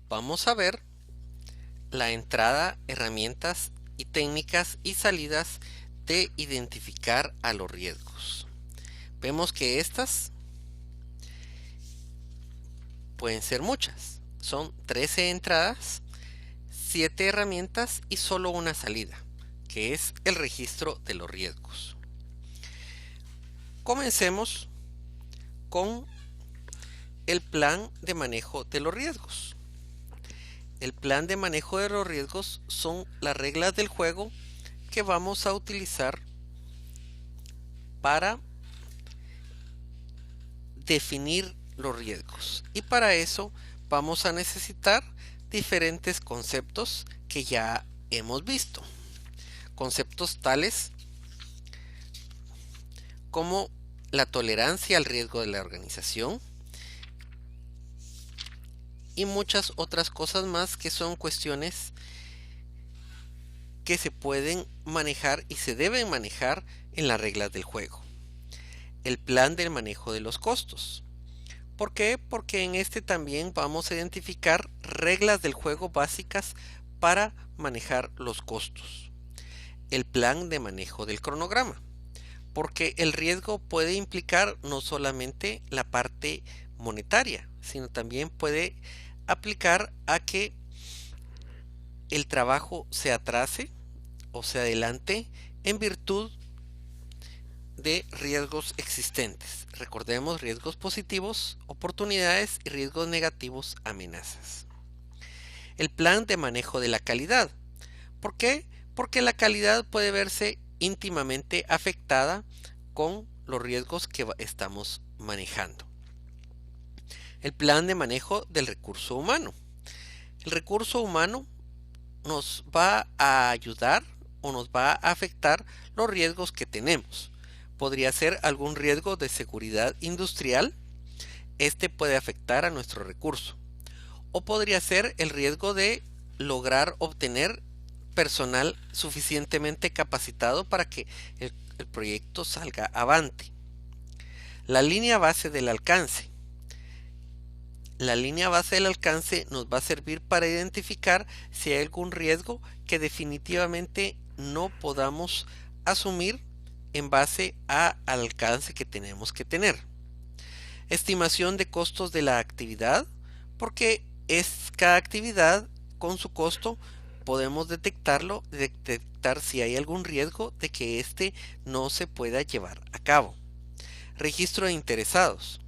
Vamos a ver la entrada, herramientas y técnicas y salidas de identificar a los riesgos. Vemos que estas pueden ser muchas. Son 13 entradas, 7 herramientas y solo una salida, que es el registro de los riesgos. Comencemos con el plan de manejo de los riesgos. El plan de manejo de los riesgos son las reglas del juego que vamos a utilizar para definir los riesgos. Y para eso vamos a necesitar diferentes conceptos que ya hemos visto. Conceptos tales como la tolerancia al riesgo de la organización y muchas otras cosas más que son cuestiones que se pueden manejar y se deben manejar en las reglas del juego. El plan del manejo de los costos. ¿Por qué? Porque en este también vamos a identificar reglas del juego básicas para manejar los costos. El plan de manejo del cronograma. Porque el riesgo puede implicar no solamente la parte monetaria, sino también puede aplicar a que el trabajo se atrase o se adelante en virtud de riesgos existentes. Recordemos riesgos positivos, oportunidades y riesgos negativos, amenazas. El plan de manejo de la calidad. ¿Por qué? Porque la calidad puede verse íntimamente afectada con los riesgos que estamos manejando. El plan de manejo del recurso humano. El recurso humano nos va a ayudar o nos va a afectar los riesgos que tenemos. Podría ser algún riesgo de seguridad industrial. Este puede afectar a nuestro recurso. O podría ser el riesgo de lograr obtener personal suficientemente capacitado para que el proyecto salga avante. La línea base del alcance. La línea base del alcance nos va a servir para identificar si hay algún riesgo que definitivamente no podamos asumir en base al alcance que tenemos que tener. Estimación de costos de la actividad, porque es cada actividad con su costo podemos detectar si hay algún riesgo de que éste no se pueda llevar a cabo. Registro de interesados.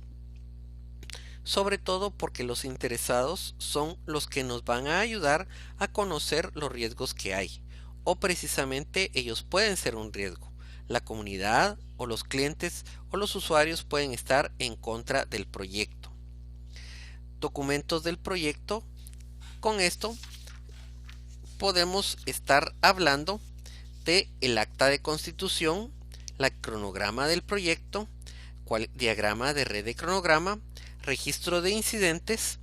Sobre todo porque los interesados son los que nos van a ayudar a conocer los riesgos que hay, o precisamente ellos pueden ser un riesgo. La comunidad o los clientes o los usuarios pueden estar en contra del proyecto. Documentos del proyecto. Con esto podemos estar hablando de el acta de constitución, la cronograma del proyecto, diagrama de red de cronograma, registro de incidentes.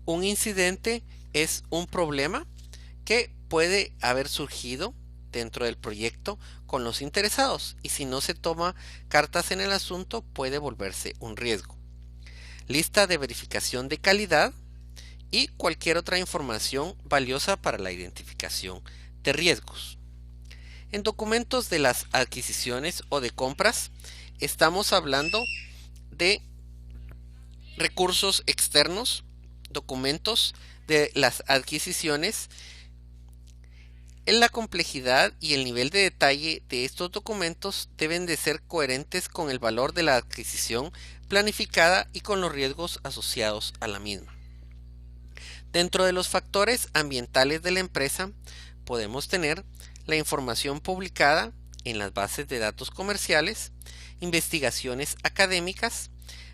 Un incidente es un problema que puede haber surgido dentro del proyecto con los interesados y si no se toma cartas en el asunto puede volverse un riesgo. Lista de verificación de calidad y cualquier otra información valiosa para la identificación de riesgos. En documentos de las adquisiciones o de compras estamos hablando de recursos externos, documentos de las adquisiciones. En la complejidad y el nivel de detalle de estos documentos deben de ser coherentes con el valor de la adquisición planificada y con los riesgos asociados a la misma. Dentro de los factores ambientales de la empresa podemos tener la información publicada en las bases de datos comerciales, investigaciones académicas,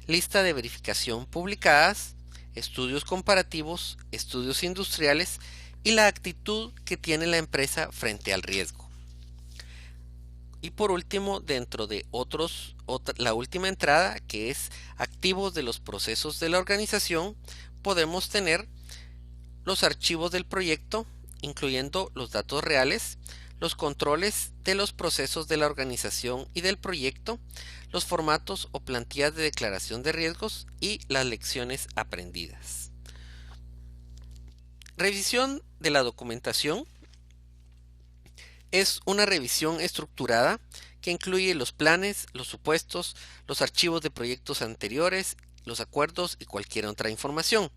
lista de verificación publicadas, estudios comparativos, estudios industriales y la actitud que tiene la empresa frente al riesgo. Y por último, dentro de la última entrada, que es activos de los procesos de la organización, podemos tener los archivos del proyecto, incluyendo los datos reales, los controles de los procesos de la organización y del proyecto, los formatos o plantillas de declaración de riesgos y las lecciones aprendidas. Revisión de la documentación es una revisión estructurada que incluye los planes, los supuestos, los archivos de proyectos anteriores, los acuerdos y cualquier otra información.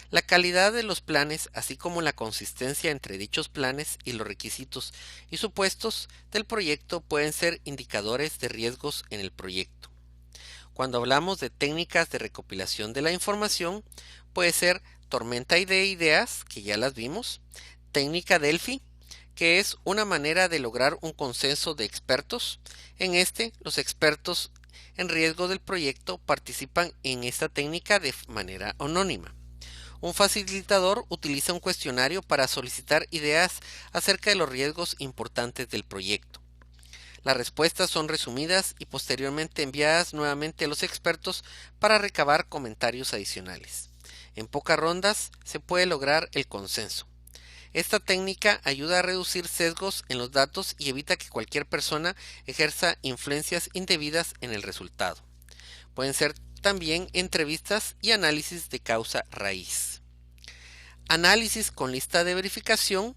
La calidad de los planes, así como la consistencia entre dichos planes y los requisitos y supuestos del proyecto pueden ser indicadores de riesgos en el proyecto. Cuando hablamos de técnicas de recopilación de la información, puede ser tormenta de ideas, que ya las vimos, técnica Delphi, que es una manera de lograr un consenso de expertos. En los expertos en riesgo del proyecto participan en esta técnica de manera anónima. Un facilitador utiliza un cuestionario para solicitar ideas acerca de los riesgos importantes del proyecto. Las respuestas son resumidas y posteriormente enviadas nuevamente a los expertos para recabar comentarios adicionales. En pocas rondas se puede lograr el consenso. Esta técnica ayuda a reducir sesgos en los datos y evita que cualquier persona ejerza influencias indebidas en el resultado. Pueden ser también entrevistas y análisis de causa raíz. Análisis con lista de verificación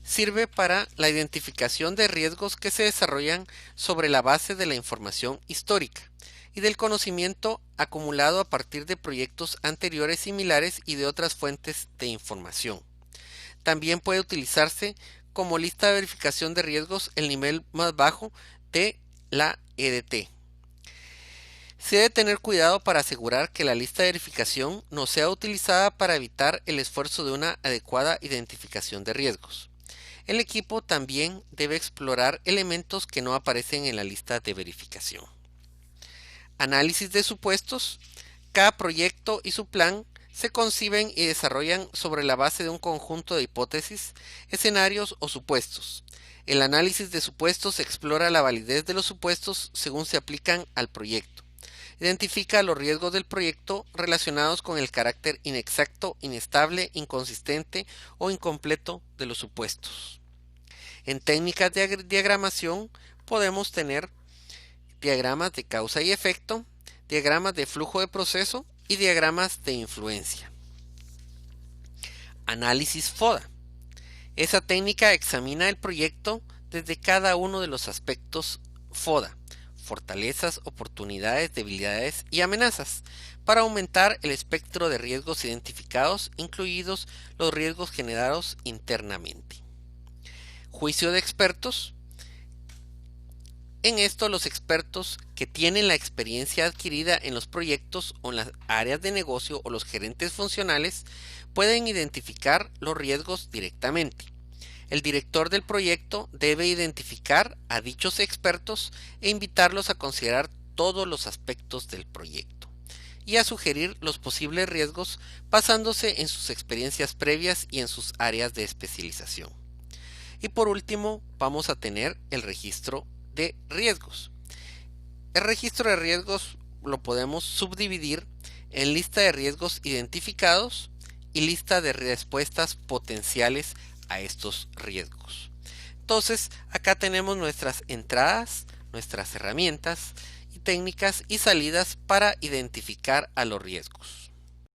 sirve para la identificación de riesgos que se desarrollan sobre la base de la información histórica y del conocimiento acumulado a partir de proyectos anteriores similares y de otras fuentes de información. También puede utilizarse como lista de verificación de riesgos el nivel más bajo de la EDT. Se debe tener cuidado para asegurar que la lista de verificación no sea utilizada para evitar el esfuerzo de una adecuada identificación de riesgos. El equipo también debe explorar elementos que no aparecen en la lista de verificación. Análisis de supuestos. Cada proyecto y su plan se conciben y desarrollan sobre la base de un conjunto de hipótesis, escenarios o supuestos. El análisis de supuestos explora la validez de los supuestos según se aplican al proyecto. Identifica los riesgos del proyecto relacionados con el carácter inexacto, inestable, inconsistente o incompleto de los supuestos. En técnicas de diagramación podemos tener diagramas de causa y efecto, diagramas de flujo de proceso y diagramas de influencia. Análisis FODA. Esa técnica examina el proyecto desde cada uno de los aspectos FODA, fortalezas, oportunidades, debilidades y amenazas, para aumentar el espectro de riesgos identificados, incluidos los riesgos generados internamente. Juicio de expertos. En esto, los expertos que tienen la experiencia adquirida en los proyectos o en las áreas de negocio o los gerentes funcionales pueden identificar los riesgos directamente. El director del proyecto debe identificar a dichos expertos e invitarlos a considerar todos los aspectos del proyecto y a sugerir los posibles riesgos basándose en sus experiencias previas y en sus áreas de especialización. Y por último, vamos a tener el registro de riesgos. El registro de riesgos lo podemos subdividir en lista de riesgos identificados y lista de respuestas potenciales a estos riesgos. Entonces, acá tenemos nuestras entradas, nuestras herramientas y técnicas y salidas para identificar a los riesgos.